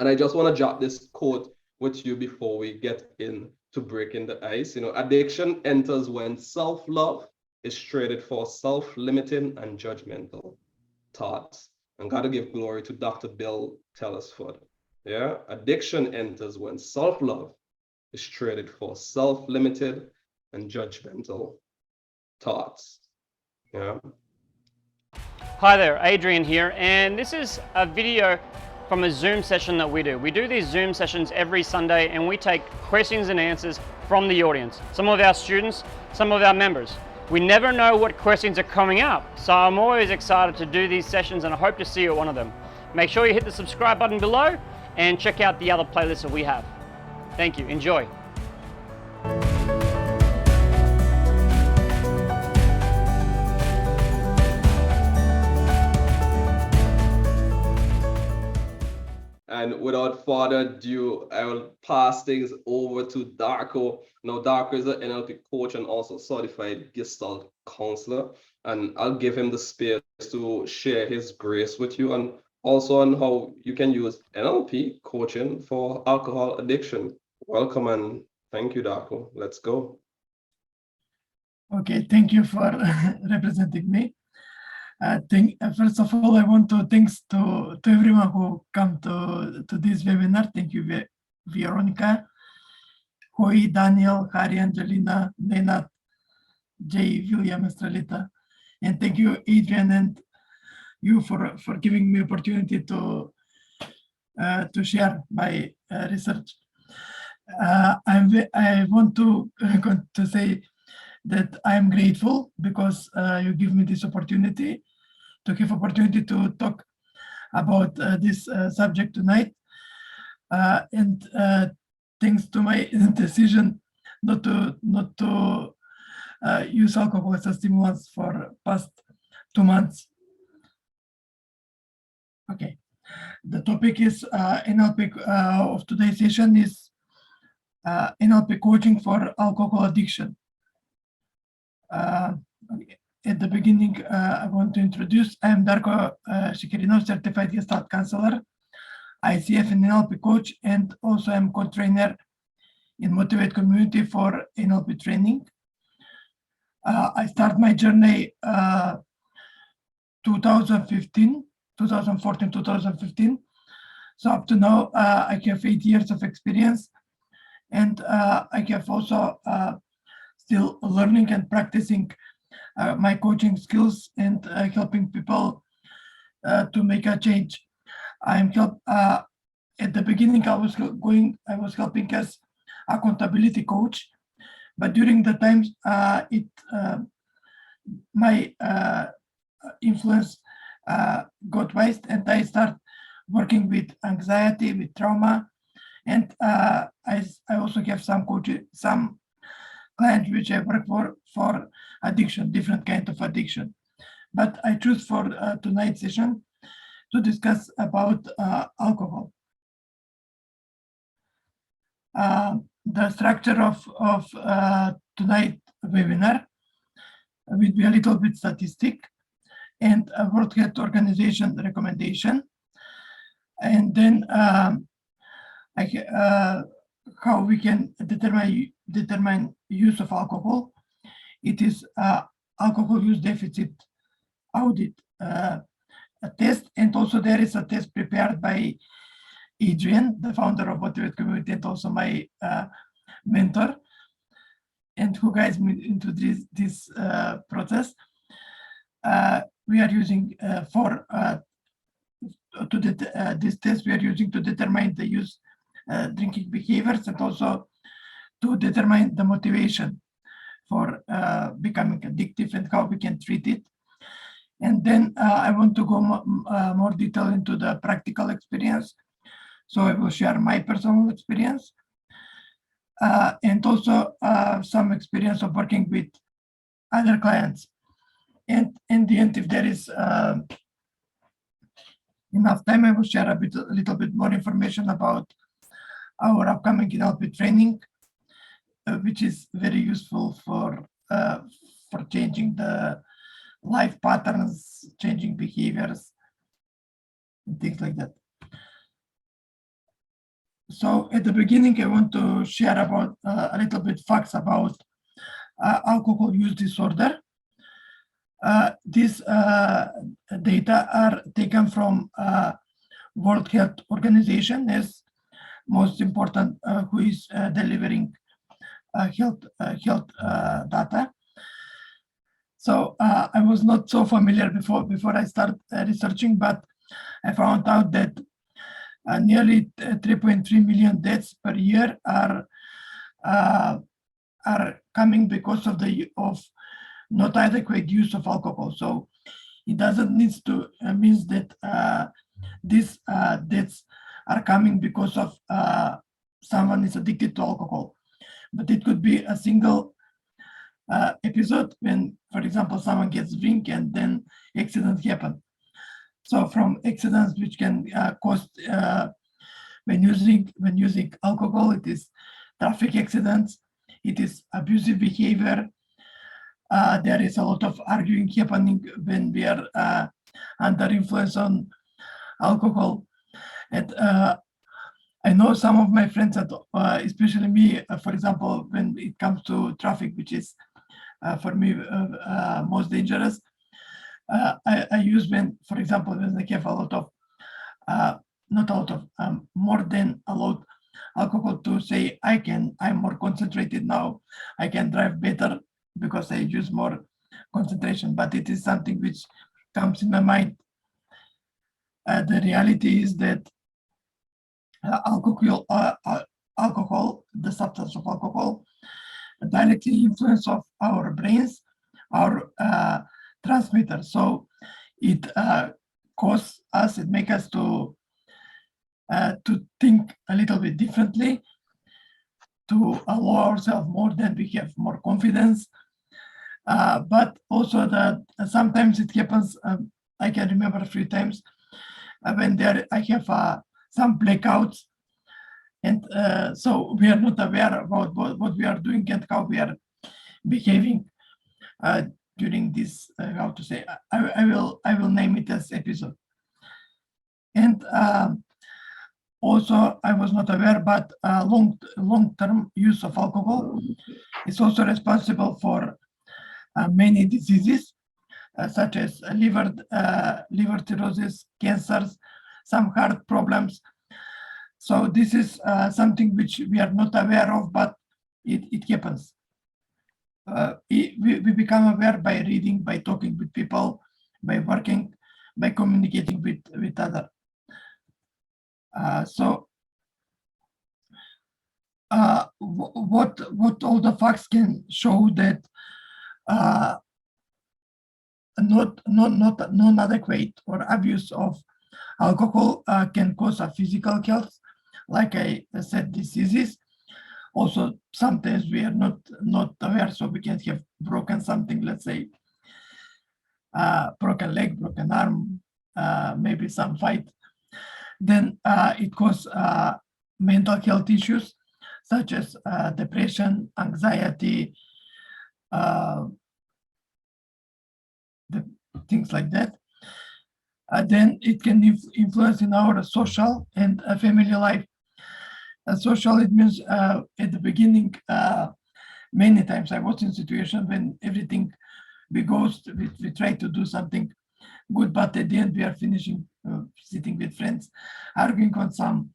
And I just want to drop this quote with you before we get into breaking the ice. You know, addiction enters when self-love is traded for self-limiting and judgmental thoughts. And got to give glory to Dr. Bill Telesford. Yeah, addiction enters when self-love is traded for self-limited and judgmental thoughts. Yeah. Hi there, Adrian here, and this is a video from a Zoom session that we do. We do these Zoom sessions every Sunday and we take questions and answers from the audience, some of our students, some of our members. We never know what questions are coming up, so I'm always excited to do these sessions and I hope to see you at one of them. Make sure you hit the subscribe button below and check out the other playlists that we have. Thank you, enjoy. And without further ado, I will pass things over to Darko. Now, Darko is an NLP coach and also certified Gestalt counselor. And I'll give him the space to share his grace with you and also on how you can use NLP coaching for alcohol addiction. Welcome and thank you, Darko. Let's go. Okay, thank you for representing me. First of all, I want to thanks to everyone who come to this webinar. Thank you, Veronica, Hoy, Daniel, Harry, Angelina, Nenad, Jay, William, Estrelita, and thank you, Adrian, and you for giving me opportunity to share my research. I want to say that I'm grateful because you give me this opportunity to talk about this subject tonight, and thanks to my decision not to use alcohol as a stimulant for past 2 months. Okay, the topic is NLP of today's session is NLP coaching for alcohol addiction. At the beginning, I want to introduce, I am Darko Shikerino, certified Gestalt counselor, ICF and NLP coach, and also I'm co-trainer in Motivate community for NLP training. I start my journey 2014, 2015. So up to now, I have 8 years of experience, and I have also still learning and practicing my coaching skills and helping people to make a change. At the beginning, I was helping as accountability coach, but during the times my influence got wise, and I start working with anxiety, with trauma, and I also have some clients which I work for addiction, different kind of addiction. But I choose for tonight's session to discuss about alcohol. The structure of tonight's webinar will be a little bit statistic and a World Health Organization recommendation, and then how we can determine use of alcohol. It is alcohol use deficit audit a test, and also there is a test prepared by Adrian, the founder of Motivate community, and also my mentor, and who guides me into this process. We are using this test we are using to determine the use drinking behaviors, and also to determine the motivation for becoming addictive and how we can treat it. And then I want to go more detail into the practical experience. So I will share my personal experience and also some experience of working with other clients. And in the end, if there is enough time, I will share a little bit more information about our upcoming NLP training, which is very useful for changing the life patterns, changing behaviors, and things like that. So at the beginning, I want to share about a little bit facts about alcohol use disorder. These data are taken from World Health Organization as most important who is delivering health data. So I was not so familiar before I start researching, but I found out that nearly 3.3 million deaths per year are coming because of not adequate use of alcohol. So it doesn't need to means that these deaths are coming because of someone is addicted to alcohol, but it could be a single episode when, for example, someone gets drink and then accidents happen. So from accidents which can cause when using alcohol, it is traffic accidents, it is abusive behavior. There is a lot of arguing happening when we are under influence on alcohol. And I know some of my friends, especially me, for example, when it comes to traffic, which is for me most dangerous. I use when, for example, when I have a lot of, not a lot of, more than a lot alcohol to say I'm more concentrated now, I can drive better because I use more concentration, but it is something which comes in my mind. The reality is that alcohol, the substance of alcohol, directly influence of our brains, our transmitter. So it causes us, it makes us to think a little bit differently, to allow ourselves more than we have more confidence. But also that sometimes it happens, I can remember a few times when I have some blackouts, and so we are not aware about what we are doing and how we are behaving during this, how to say, I will name it as episode. And also I was not aware, but long-term use of alcohol is also responsible for many diseases such as liver cirrhosis, cancers, some heart problems. So this is something which we are not aware of, but it happens. We become aware by reading, by talking with people, by working, by communicating with others. So what all the facts can show that non-adequate or abuse of alcohol can cause a physical health, like I said, diseases. Also, sometimes we are not aware, so we can have broken something, let's say, broken leg, broken arm, maybe some fight. Then it causes mental health issues such as depression, anxiety, things like that. Then it can influence in our social and family life. Social, it means at the beginning, many times I was in situation when everything we try to do something good, but at the end we are finishing sitting with friends, arguing on some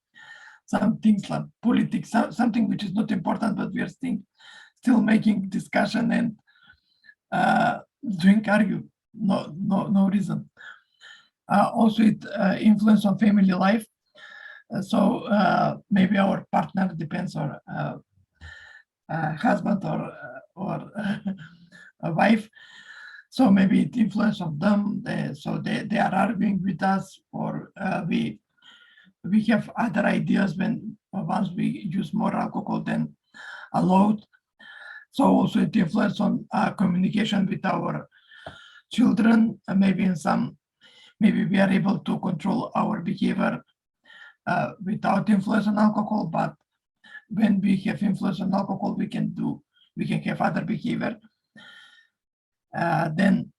things like politics, something which is not important, but we are still making discussion and doing argue, no reason. Also, it influence on family life. So maybe our partner depends on husband or a wife. So maybe it influence of them. So they are arguing with us, or we have other ideas when once we use more alcohol than allowed. So also it influence on communication with our children. Maybe we are able to control our behavior without influence on alcohol, but when we have influence on alcohol, we can have other behavior. Then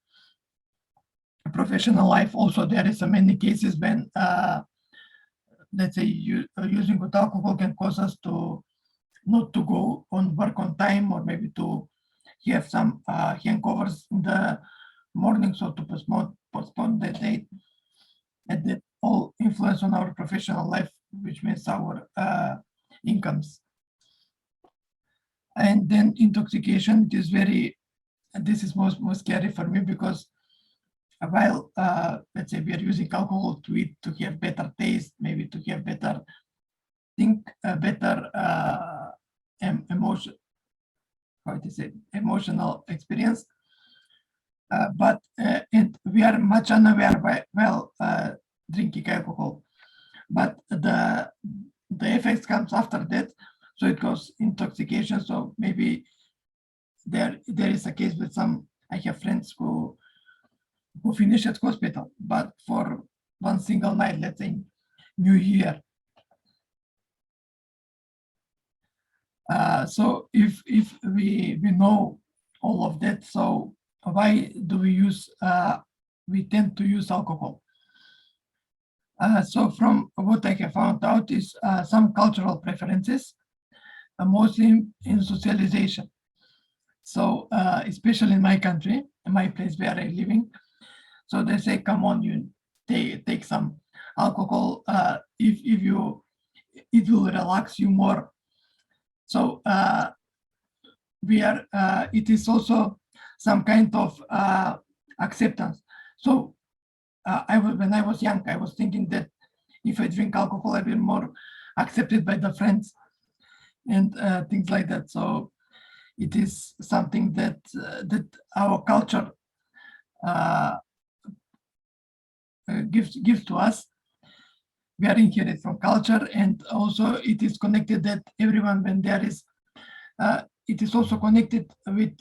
professional life, also there is many cases when let's say, using with alcohol can cause us to not to go on work on time, or maybe to have some hangovers in the morning, so to postpone the date, and that all influence on our professional life, which means our incomes. And then intoxication, it is very, this is most scary for me, because while let's say we are using alcohol to eat, to have better taste, maybe to have better emotion, how to say, emotional experience, but and we are much unaware while drinking alcohol, but the effects comes after that, so it goes intoxication. So maybe there is a case with some, I have friends who finish at hospital, but for one single night, let's say New Year. So if we know all of that, so why do we tend to use alcohol? So from what I have found out is some cultural preferences, mostly in socialization. So especially in my country, in my place where I'm living, so they say, come on, you take some alcohol, if you, it will relax you more. So it is also some kind of acceptance. So when I was young, I was thinking that if I drink alcohol, I will be more accepted by the friends and things like that. So it is something that our culture gives to us. We are inherited from culture, and also it is connected that everyone, when there is, it is also connected with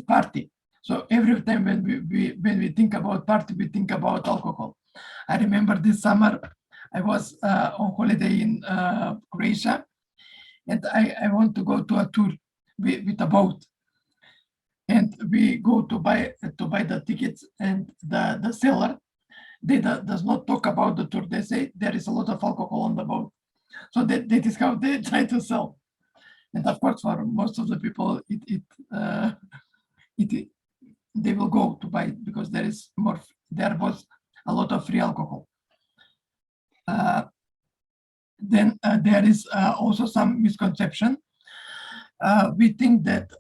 party. So every time when we think about party, we think about alcohol. I remember this summer I was on holiday in Croatia, and I want to go to a tour with a boat. And we go to buy the tickets, and the seller, they does not talk about the tour. They say there is a lot of alcohol on the boat. So that is how they try to sell. And of course, for most of the people, they will go to buy it because there was a lot of free alcohol. Then there is also some misconception. We think that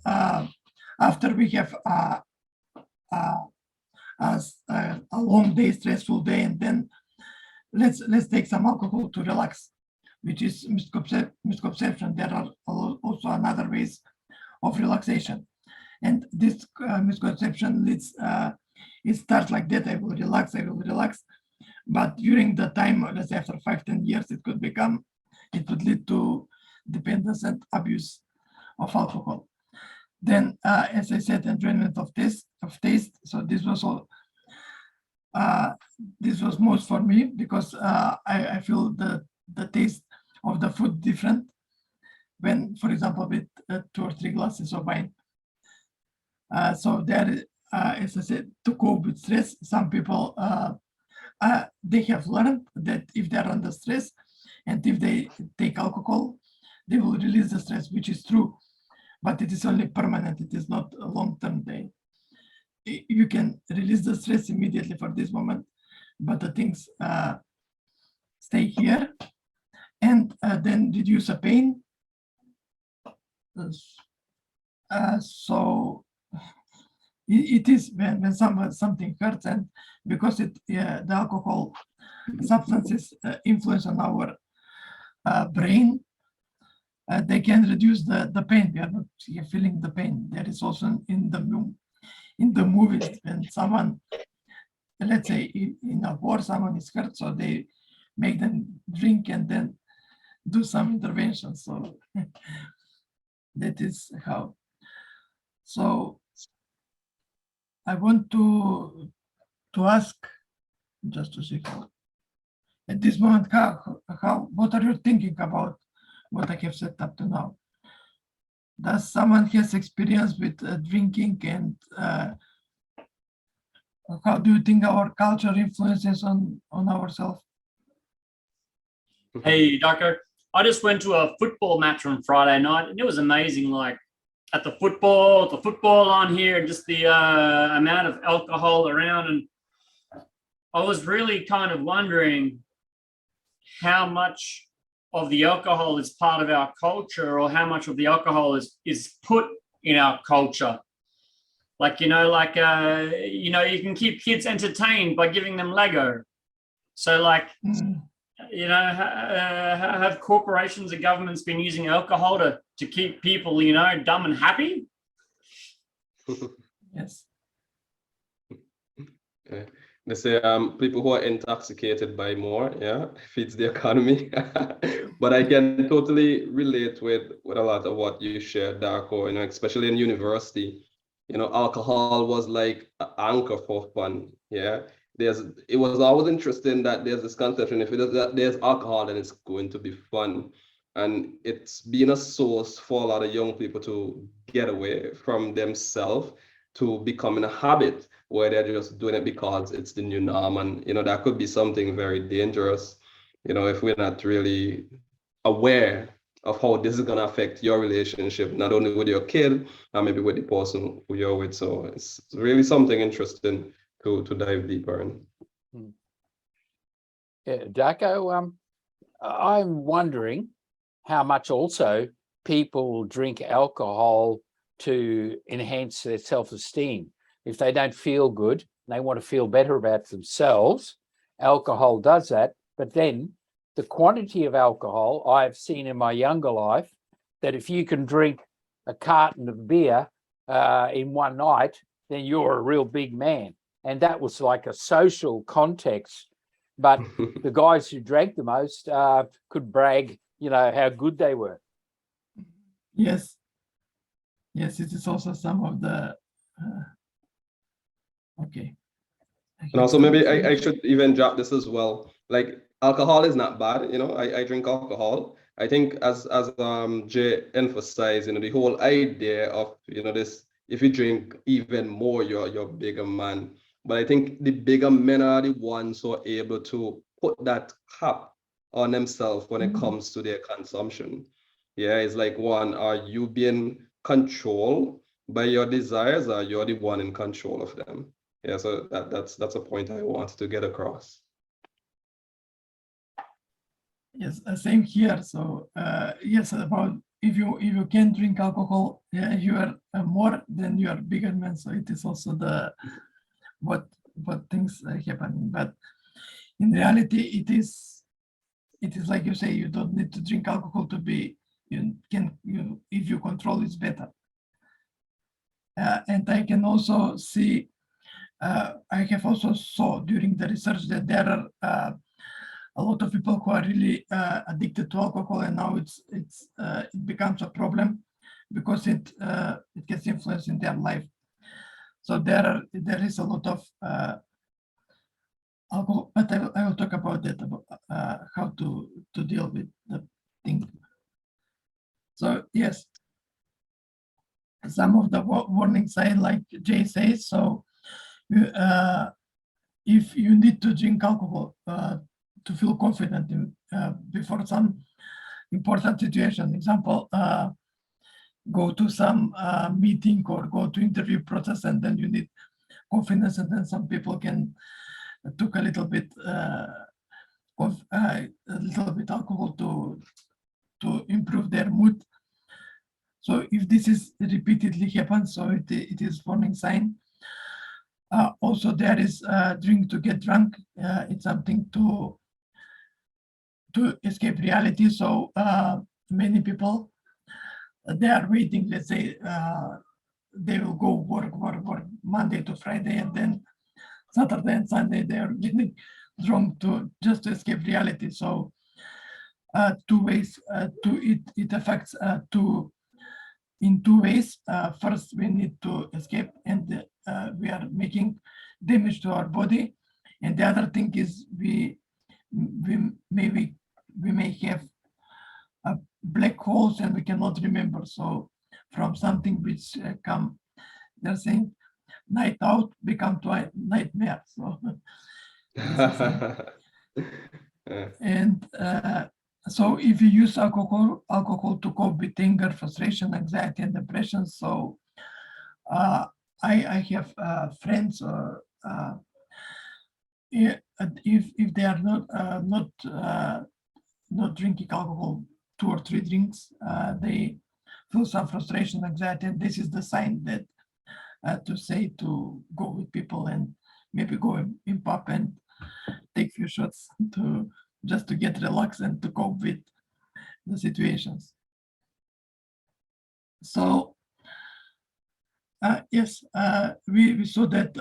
after we have a long day, stressful day, and then let's take some alcohol to relax, which is misconception. There are also another ways of relaxation, and this misconception leads. It starts like that. I will relax, but during the time, let's say after 5-10 years, it would lead to dependence and abuse of alcohol. Then, as I said, enjoyment of taste. So this was all. This was most for me because I feel the taste of the food different when, for example, with 2 or 3 glasses of wine. So there, as I said, to cope with stress, some people they have learned that if they are under stress and if they take alcohol, they will release the stress, which is true. But it is only permanent. It is not a long-term thing. You can release the stress immediately for this moment, but the things stay here and then reduce the pain. So it is when something hurts, and because the alcohol substances influence on our brain, they can reduce the pain. We are not feeling the pain. There is also in the movies when someone, let's say in a war, someone is hurt, so they make them drink and then do some intervention. So that is how. So I want to ask, just to see how at this moment, what are you thinking about what I have said up to now? Does someone has experience with drinking, and how do you think our culture influences on ourselves? Hey, Darko. I just went to a football match on Friday night, and it was amazing. Like at the football on here, and just the amount of alcohol around. And I was really kind of wondering how much of the alcohol is part of our culture, or how much of the alcohol is put in our culture. Like, you can keep kids entertained by giving them Lego. So like, have corporations or governments been using alcohol to keep people, dumb and happy? Yes. Okay. They say people who are intoxicated by more, feeds the economy. But I can totally relate with a lot of what you shared, Darko, especially in university. Alcohol was like an anchor for fun. Yeah. It was always interesting that there's this conception, if there's alcohol, then it's going to be fun. And it's been a source for a lot of young people to get away from themselves, to becoming a habit where they're just doing it because it's the new norm. And, that could be something very dangerous, if we're not really aware of how this is going to affect your relationship, not only with your kid, and maybe with the person who you're with. So it's really something interesting to dive deeper in. Yeah, Darko, I'm wondering how much also people drink alcohol to enhance their self-esteem. If they don't feel good, they want to feel better about themselves, alcohol does that. But then the quantity of alcohol I've seen in my younger life, that if you can drink a carton of beer in one night, then you're a real big man. And that was like a social context. But the guys who drank the most could brag, how good they were. Yes. Yes, it is also some of the, okay. And also maybe I should even drop this as well. Like alcohol is not bad, I drink alcohol. I think as Jay emphasized, the whole idea of, this, if you drink even more, you're a bigger man. But I think the bigger men are the ones who are able to put that cap on themselves when it comes to their consumption. Yeah, it's like, one, are you being controlled by your desires, or you're the one in control of them? Yeah, so that's a point I wanted to get across. Yes, same here. So yes, about if you can drink alcohol, you are more than you are bigger man. So it is also the what things happen. But in reality, it is like you say, you don't need to drink alcohol to be. If you control, it's better. And I can also see. I have also saw during the research that there are a lot of people who are really addicted to alcohol, and now it becomes a problem because it gets influence in their life. So there is a lot of alcohol, but I will talk about that, about how to deal with the thing. So yes, some of the warning signs, like Jay says. So if you need to drink alcohol to feel confident before some important situation, example, go to some meeting or go to interview process, and then you need confidence, and then some people can took a little bit alcohol to improve their mood. So if this is repeatedly happens, so it is warning sign. Also, there is drink to get drunk. It's something to escape reality. So many people, they are waiting. Let's say they will go work Monday to Friday, and then Saturday and Sunday they are getting drunk to escape reality. So two ways it affects in two ways. First, we need to escape, and we are making damage to our body. And the other thing is we may have black holes, and we cannot remember. So from something which they're saying night out become to nightmare. So and So if you use alcohol to cope with anger, frustration, anxiety, and depression, so I have friends, or if they are not drinking alcohol 2 or 3 drinks, they feel some frustration, anxiety, and this is the sign that to say to go with people and maybe go in pub and take few shots to just to get relaxed and to cope with the situations. So yes, we saw that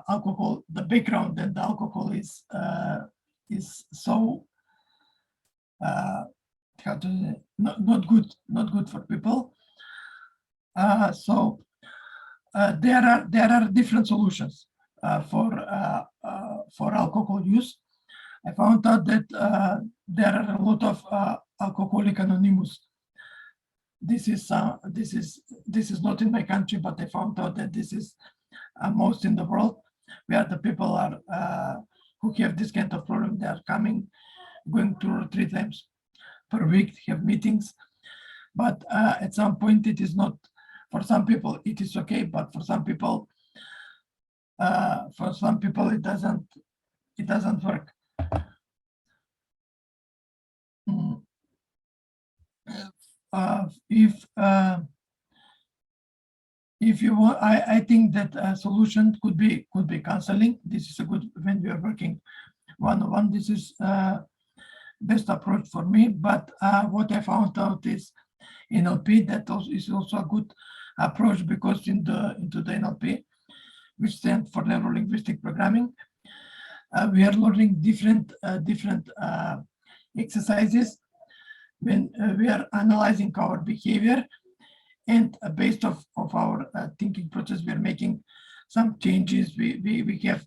alcohol, the background and the alcohol is so how to say, not good for people. So there are different solutions for alcohol use. I found out that there are a lot of Alcoholic Anonymous. This is not in my country, but I found out that this is most in the world, where the people are who have this kind of problem. They are going 2 or 3 times per week, have meetings, but at some point it is not. For some people it is okay, but for some people it doesn't work. If you want, I think that a solution could be counseling. This is a good, when we are working one-on-one, this is best approach for me. But what I found out is NLP, that is also a good approach, because into the NLP, which stands for Neuro Linguistic Programming, we are learning different exercises when we are analyzing our behavior, and based of our thinking process, we are making some changes. We have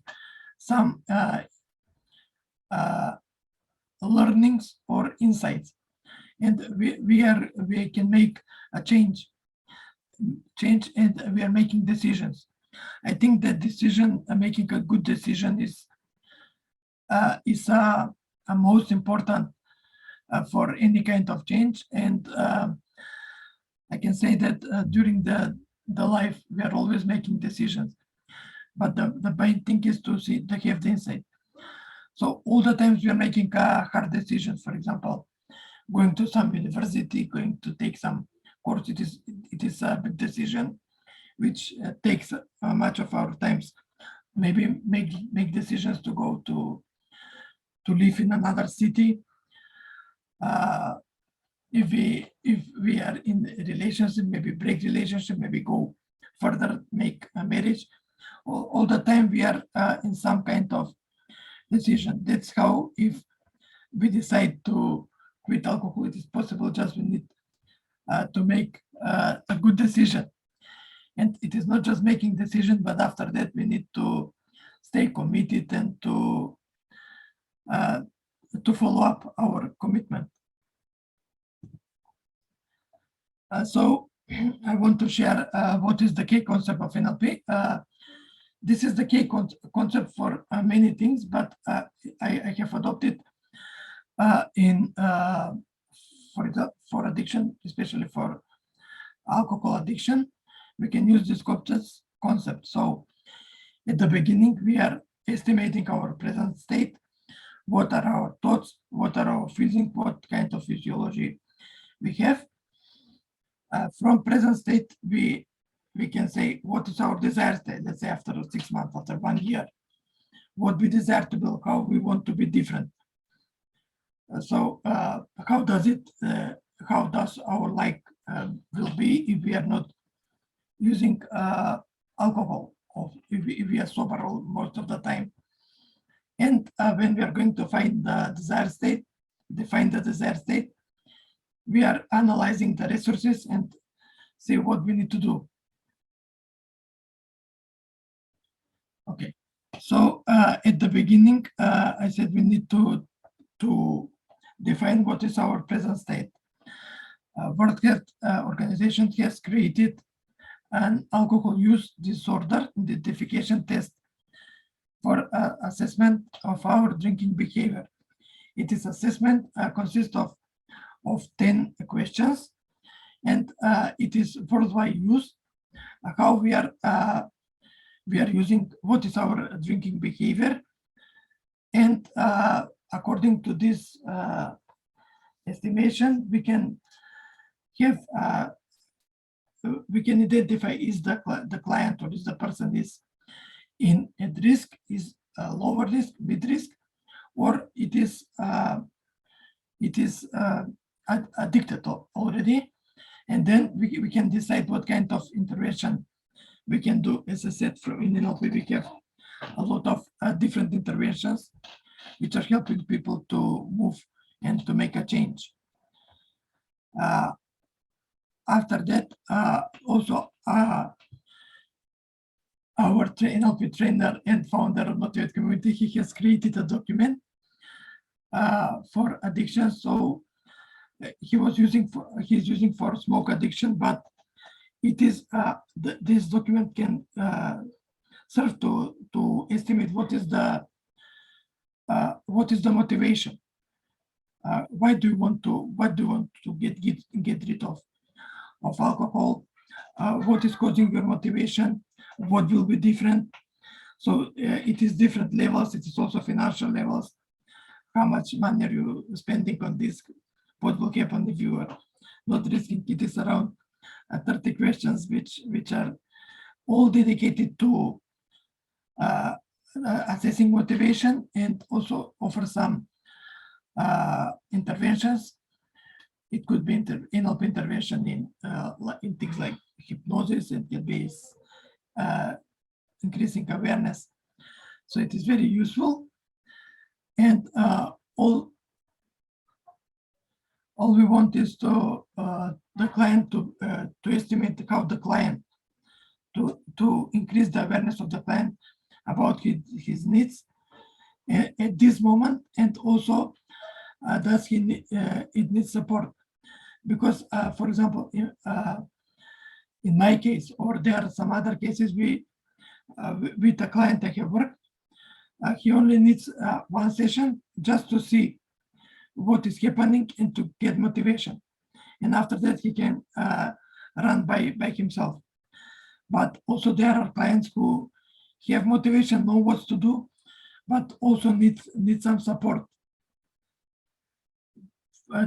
some learnings or insights, and we can make a change, and we are making decisions. I think that making a good decision is a most important for any kind of change. And I can say that during the life, we are always making decisions, but the main thing is to have the insight. So all the times we are making hard decisions. For example, going to some university, going to take some course, it is a big decision which takes much of our times. Maybe make decisions to go to live in another city. If we are in a relationship, maybe break relationship, maybe go further, make a marriage. All the time we are in some kind of decision. That's how, if we decide to quit alcohol, it is possible. Just we need to make a good decision. And it is not just making decision, but after that we need to stay committed and to follow up our commitment. So I want to share what is the key concept of NLP. This is the key concept for many things, but I have adopted for addiction, especially for alcohol addiction. We can use this concept. So at the beginning, we are estimating our present state. What are our thoughts? What are our feelings? What kind of physiology we have? From present state, we can say what is our desired state. Let's say after 6 months, after 1 year, what we desire to be, how we want to be different. So how does our like will be if we are not using alcohol, or if we are sober most of the time. And when we are going to find the desired state, define the desired state, we are analyzing the resources and see what we need to do. Okay, so at the beginning, I said we need to define what is our present state. World Health Organization has created an alcohol use disorder identification test for assessment of our drinking behavior. It is assessment consists of of 10 questions, and it is worldwide use. How we are using, what is our drinking behavior, and according to this estimation, we can have we can identify is the client or is the person is at risk, is lower risk, mid risk, or it is addicted already, and then we can decide what kind of intervention we can do. As I said, in NLP we have a lot of different interventions which are helping people to move and to make a change. After that, also our NLP trainer and founder of Motivate Community, he has created a document for addiction. So he's using for smoke addiction, but it is this document can serve to estimate what is the motivation. What do you want to get rid of alcohol? What is causing your motivation? What will be different? So it is different levels. It is also financial levels. How much money are you spending on this? What will happen if you are not risking? It is around 30 questions, which are all dedicated to assessing motivation, and also offer some interventions. It could be NLP intervention in things like hypnosis, and can be increasing awareness. So it is very useful, and all we want is to the client to estimate how the client to increase the awareness of the client about his needs at this moment, and also does it needs support. Because for example, in my case, or there are some other cases, with a client I have worked, he only needs one session just to see what is happening and to get motivation, and after that he can run by himself. But also there are clients who have motivation, know what to do, but also need some support.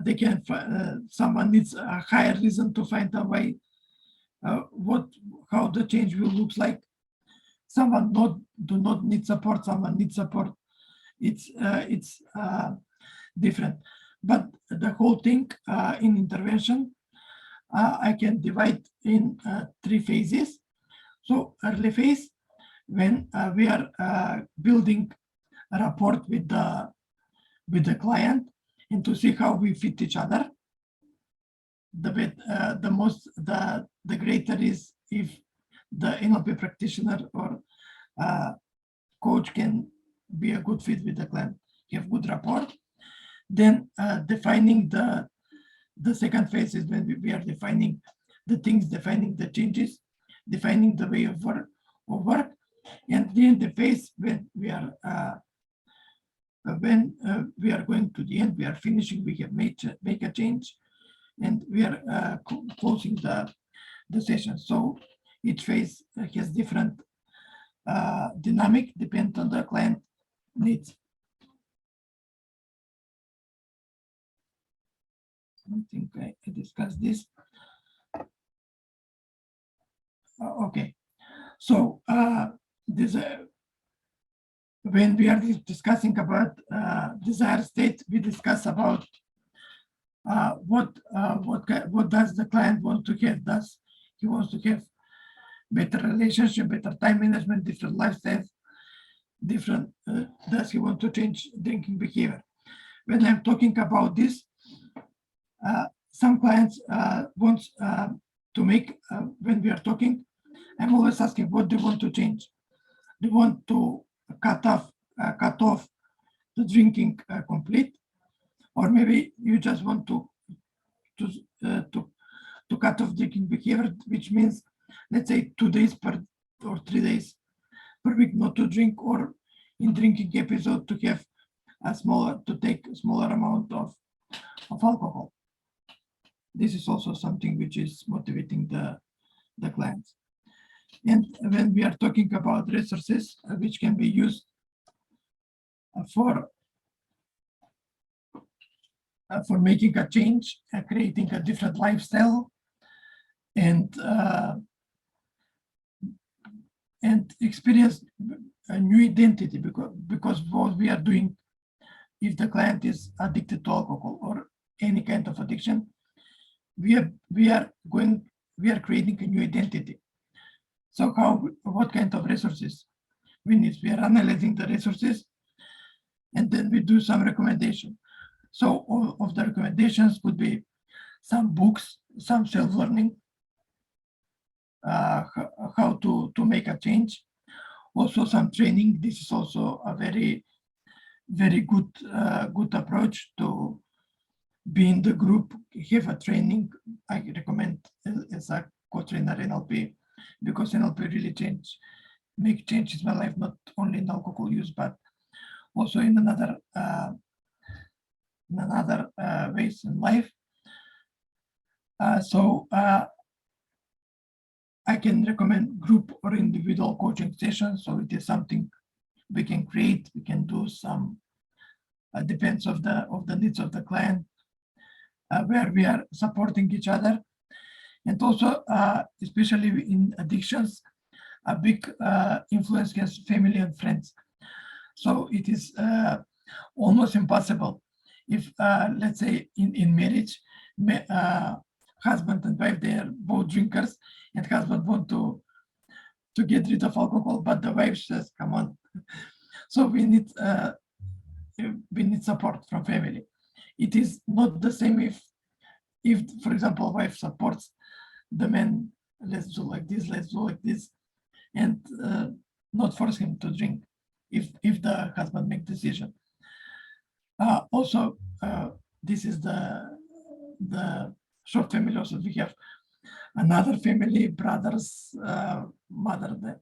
They can someone needs a higher reason to find a way how the change will look like. Someone do not need support, someone needs support. It's different, but the whole thing in intervention I can divide in 3 phases. So early phase, when we are building a rapport with the client, and to see how we fit each other. The greater is if the NLP practitioner or coach can be a good fit with the client, have good rapport. Then defining the second phase is when we are defining the things, defining the changes, defining the way of work, and then the phase when we are going to the end, we are finishing, we have make a change, and we are closing the session. So each phase has different dynamic, depend on the client needs. I think I discussed this. Okay, so when we are discussing about desired state, we discuss about what does the client want to have. Does he wants to have better relationship, better time management, different lifestyles, different? Does he want to change drinking behavior? When I'm talking about this, some clients want to make. When we are talking, I'm always asking, what do you want to change? Do you want to cut off the drinking complete, or maybe you just want to cut off drinking behavior, which means, let's say 2 days or 3 days per week not to drink, or in drinking episode to have to take a smaller amount of alcohol. This is also something which is motivating the clients. And when we are talking about resources which can be used for making a change, creating a different lifestyle, and experience a new identity, because what we are doing, if the client is addicted to alcohol or any kind of addiction, we are creating a new identity. So what kind of resources we need? We are analyzing the resources, and then we do some recommendation. So all of the recommendations could be some books, some self-learning, how to make a change. Also some training. This is also a very, very good approach to be in the group, have a training. I recommend as a co-trainer NLP, because NLP really make changes in my life, not only in alcohol use, but also in another ways in life. So I can recommend group or individual coaching sessions. So it is something we can create. We can do some, depends of the needs of the client, where we are supporting each other. And also, especially in addictions, a big influence has family and friends. So it is almost impossible if, let's say, in marriage, husband and wife, they are both drinkers, and husband want to get rid of alcohol, but the wife says, "Come on." So we need support from family. It is not the same if, for example, wife supports the man, let's do like this, let's do like this, and not force him to drink if the husband make decision. Also, this is the short family. Also, we have another family, brothers, mother.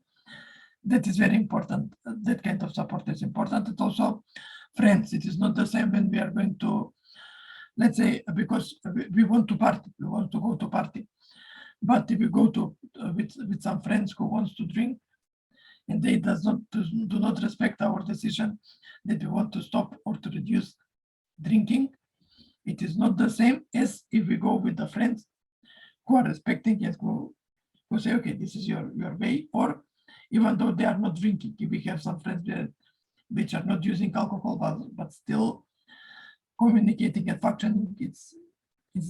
That is very important. That kind of support is important. And also friends. It is not the same when we are going to, let's say, because we want to party, we want to go to party. But if we go to with some friends who wants to drink, and they do not respect our decision that we want to stop or to reduce drinking, it is not the same as if we go with the friends who are respecting and who say, okay, this is your way. Or even though they are not drinking, if we have some friends which are not using alcohol but still communicating and functioning, it's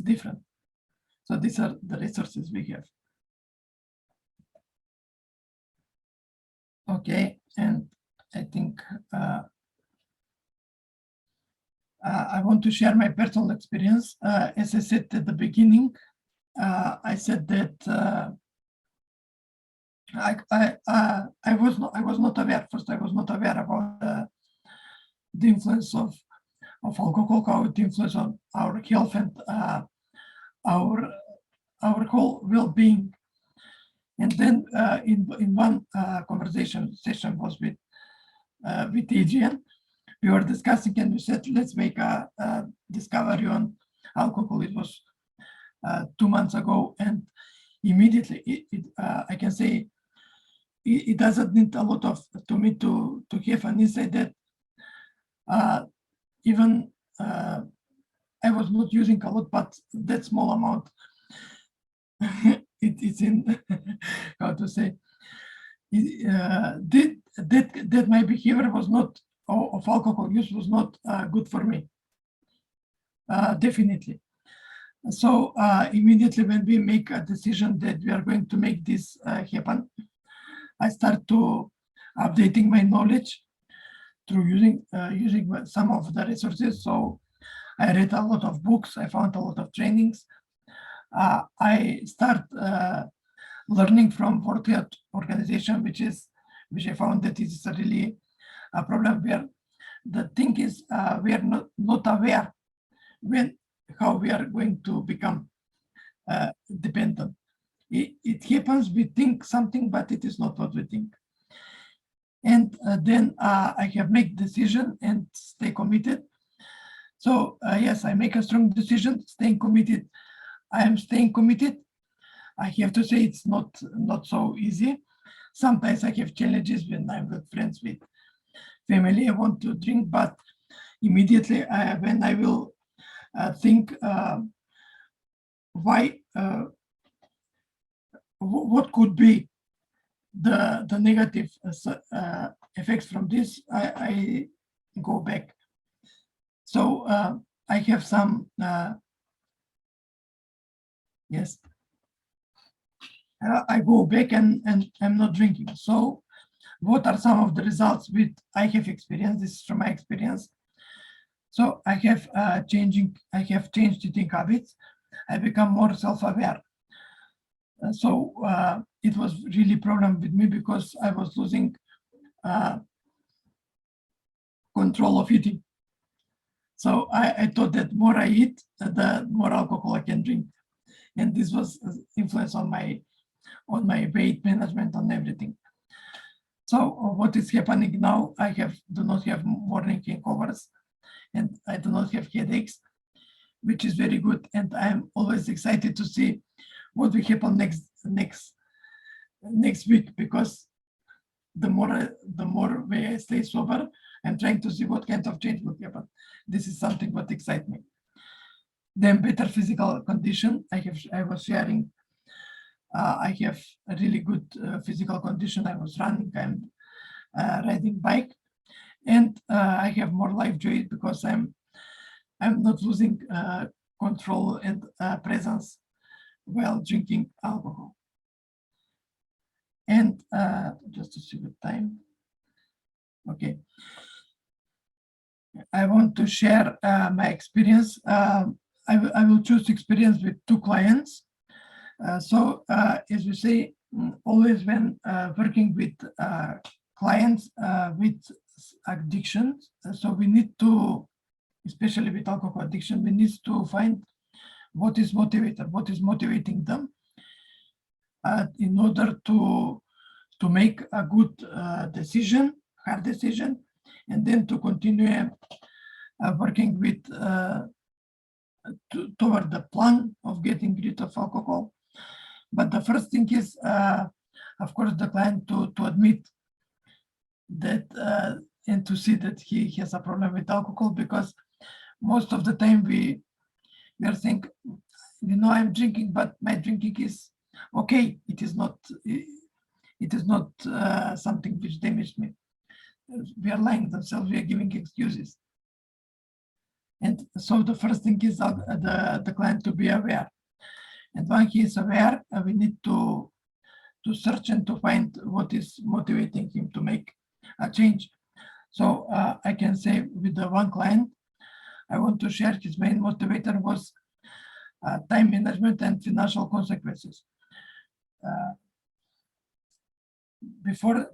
different. So these are the resources we have. Okay, and I think I want to share my personal experience. As I said at the beginning, I said that I was not aware. First, I was not aware about the influence of alcohol, how it influences on our health and our whole well-being. And then in one conversation session was with Adrian. We were discussing and we said, let's make a discovery on alcohol. It was 2 months ago, and immediately I can say it doesn't need a lot of to me to have an insight that even I was not using a lot, but that small amount it's in how to say that my behavior was not of alcohol use was not good for me, definitely. So immediately when we make a decision that we are going to make this happen, I start to updating my knowledge through using some of the resources. So I read a lot of books, I found a lot of trainings. I start learning from World Health Organization, which I found that is really a problem where the thing is we are not aware how we are going to become dependent. It happens, we think something, but it is not what we think. And then I have made decision and stay committed. So yes, I make a strong decision, staying committed. I am staying committed. I have to say it's not so easy. Sometimes I have challenges when I'm with friends, with family. I want to drink, but immediately when I will think why, what could be the negative effects from this, I go back. So I have some, yes, I go back and I'm not drinking. So what are some of the results which I have experienced? This is from my experience. So I have changed eating habits. I become more self-aware. So it was really a problem with me because I was losing control of eating. So I thought that more I eat, the more alcohol I can drink. And this was influence on my weight management, on everything. So what is happening now, I do not have morning hangovers and I do not have headaches, which is very good. And I'm always excited to see what will happen next week, because the more way I stay sober, I'm trying to see what kind of change will happen. This is something what excites me. Then better physical condition. I was sharing. I have a really good physical condition. I was running and riding bike, and I have more life joy because I'm not losing control and presence while drinking alcohol. And just to see the time. Okay. I want to share my experience. I will choose experience with 2 clients. So as you say, always when working with clients with addictions, so we need to, especially with alcohol addiction, we need to find what is motivating them in order to make a good decision, hard decision, and then to continue working with toward the plan of getting rid of alcohol. But the first thing is, of course, the client to admit that and to see that he has a problem with alcohol, because most of the time we are saying, I'm drinking, but my drinking is okay. It is not something which damaged me. We are lying themselves. We are giving excuses. And so the first thing is the client to be aware. And when he is aware, we need to search and to find what is motivating him to make a change. So I can say with the one client, I want to share his main motivator was time management and financial consequences. Before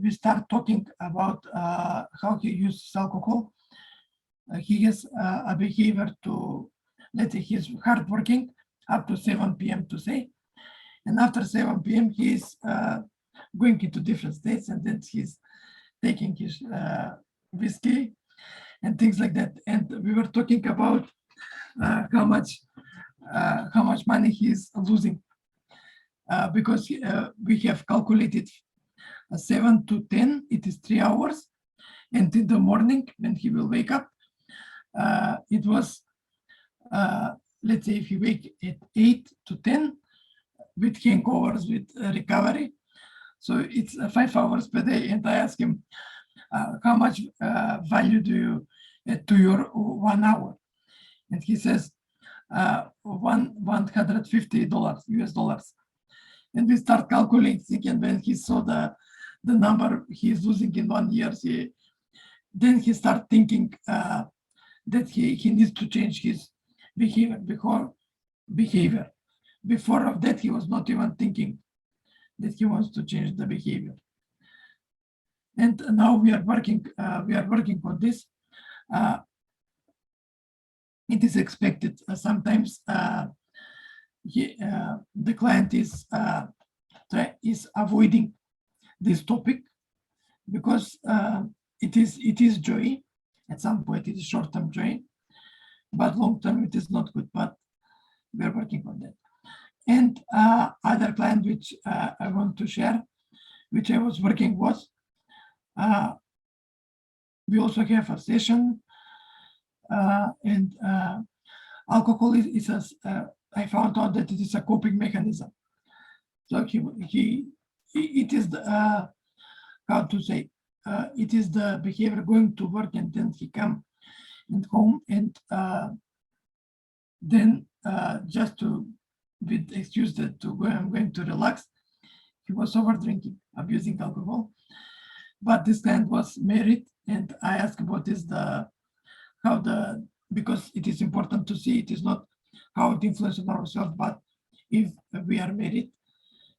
we start talking about how he uses alcohol, he has a behavior to, let's say he's hardworking up to 7 p.m. to say, and after 7 p.m. he is going into different states, and then he's taking his whiskey and things like that. And we were talking about how much money he is losing because we have calculated 7 to 10, it is 3 hours, and in the morning when he will wake up, it was let's say if he wake at 8 to 10 with hangovers, with recovery, so it's 5 hours per day. And I asked him how much value do you add to your 1 hour, and he says $150 US dollars. And we start calculating, and when he saw the number he is losing in 1 year, then he start thinking that he needs to change his behavior. Before of that, he was not even thinking that he wants to change the behavior. And now we are working on this. It is expected. Sometimes the client is avoiding this topic because it is joy. At some point, it is short-term joy, but long-term it is not good. But we are working on that. And other client which I want to share, which I was working was, we also have a session, and alcohol is I found out that it is a coping mechanism. So it is the, how to say, it is the behavior going to work, and then he come and home, and then just to, with excuse that to go, I'm going to relax, he was over drinking, abusing alcohol. But this client was married, and I asked what is the, how the, because it is important to see, it is not how it influences ourselves, but if we are married,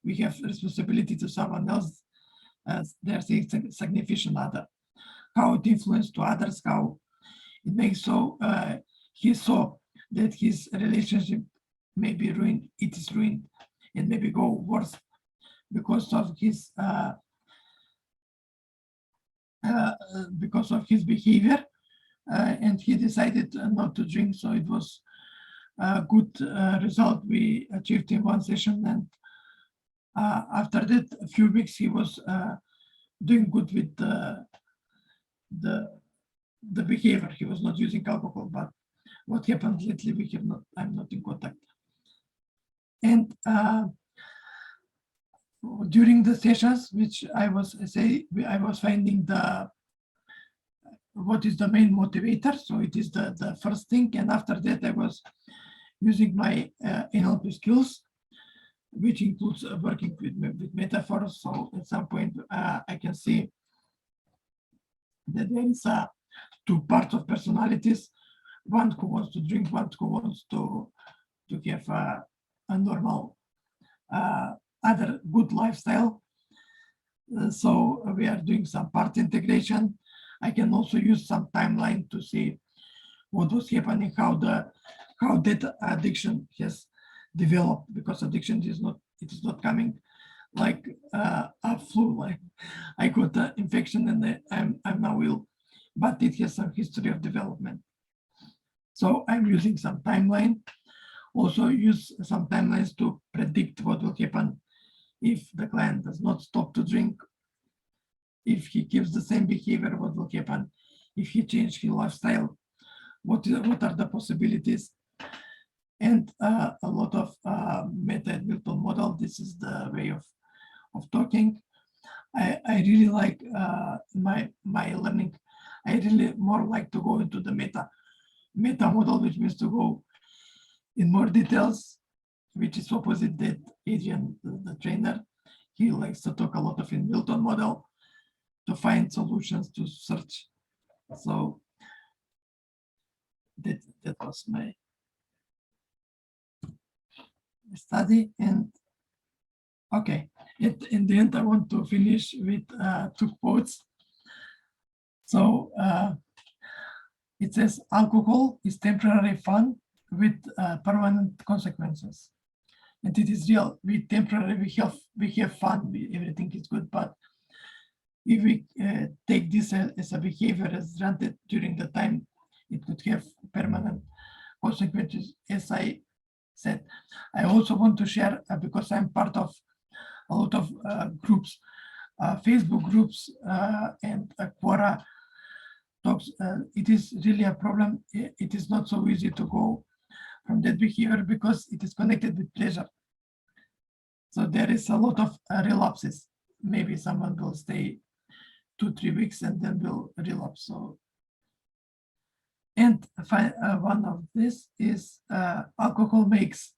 we have responsibility to someone else, as their significant other, how it influences to others, how it makes, so he saw that his relationship may be ruined, it is ruined, and maybe go worse because of his behavior, and he decided not to drink. So it was a good result we achieved in one session, and after that, a few weeks, he was doing good with the behavior. He was not using alcohol, but what happened lately, we have not, I'm not in contact. And during the sessions, which I was finding what is the main motivator. So it is the first thing. And after that, I was using my NLP skills, which includes working with metaphors. So at some point, I can see that there is two parts of personalities, one who wants to drink, one who wants to have a normal, other good lifestyle. So we are doing some part integration. I can also use some timeline to see what was happening, how that addiction has developed, because addiction is not coming like a flu, like I got an infection and I'm now ill, but it has some history of development. So I'm using some timeline, also use some timelines to predict what will happen if the client does not stop to drink, if he keeps the same behavior, what will happen if he changes his lifestyle, what are the possibilities, and a lot of meta and Milton model. This is the way of talking. I really like my learning. I really more like to go into the meta model, which means to go in more details, which is opposite that Adrian, the trainer, he likes to talk a lot of in Milton model to find solutions to search. So that was my study. And okay, in the end, I want to finish with 2 quotes. So it says, alcohol is temporary fun with permanent consequences. And it is real. We temporarily we have fun, everything is good, but if we take this as a behavior as granted during the time, it could have permanent consequences, as I said. I also want to share, because I'm part of a lot of groups, Facebook groups and Quora talks. It is really a problem. It is not so easy to go from that behavior because it is connected with pleasure. So there is a lot of relapses. Maybe someone will stay 2-3 weeks and then will relapse. So, and one of this is alcohol makes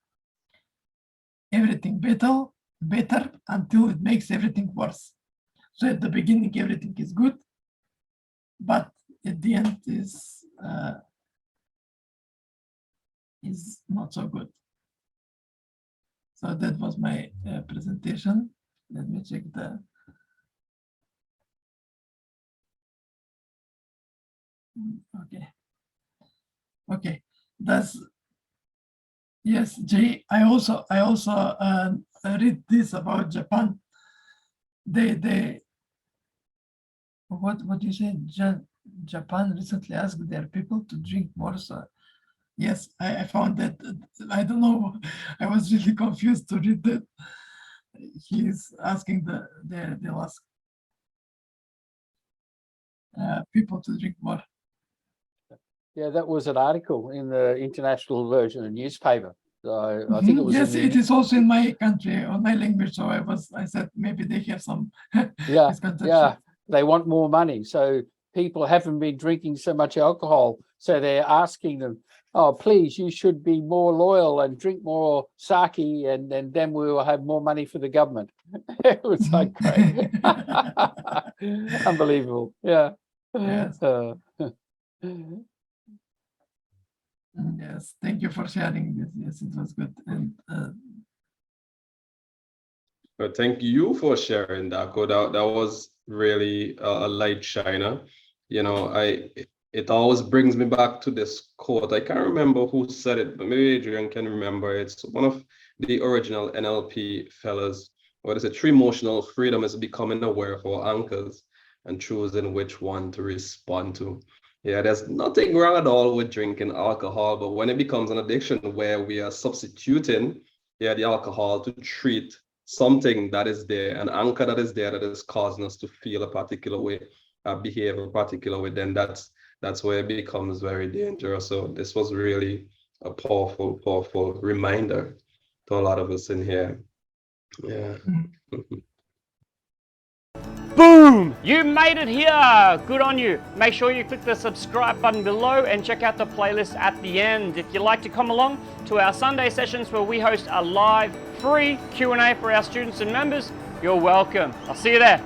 everything better until it makes everything worse. So at the beginning, everything is good, but at the end is not so good. So that was my presentation. Let me check the. Okay. Yes, Jay. I also read this about Japan. They what you say? Japan recently asked their people to drink more. So Yes, I found that. I don't know. I was really confused to read that. He's asking they'll ask people to drink more. Yeah, that was an article in the international version of the newspaper. So I think it was. Yes, it is also in my country, on my language. So I said maybe they have some. Yeah, they want more money. So people haven't been drinking so much alcohol. So they're asking them, oh, please, you should be more loyal and drink more sake, and then we will have more money for the government. It was like great. Unbelievable. Yeah. Yes. Yes, thank you for sharing this. Yes, it was good. And But thank you for sharing, Darko. That was really a light shiner. You know, it always brings me back to this quote. I can't remember who said it, but maybe Adrian can remember. It's one of the original NLP fellas. What is it? True emotional freedom is becoming aware of our anchors and choosing which one to respond to. Yeah, there's nothing wrong at all with drinking alcohol, but when it becomes an addiction where we are substituting, the alcohol to treat something that is there, an anchor that is there that is causing us to feel a particular way, behave a particular way, then that's where it becomes very dangerous. So this was really a powerful reminder to a lot of us in here. Yeah. Boom! You made it here! Good on you. Make sure you click the subscribe button below and check out the playlist at the end. If you'd like to come along to our Sunday sessions where we host a live free Q&A for our students and members, you're welcome. I'll see you there.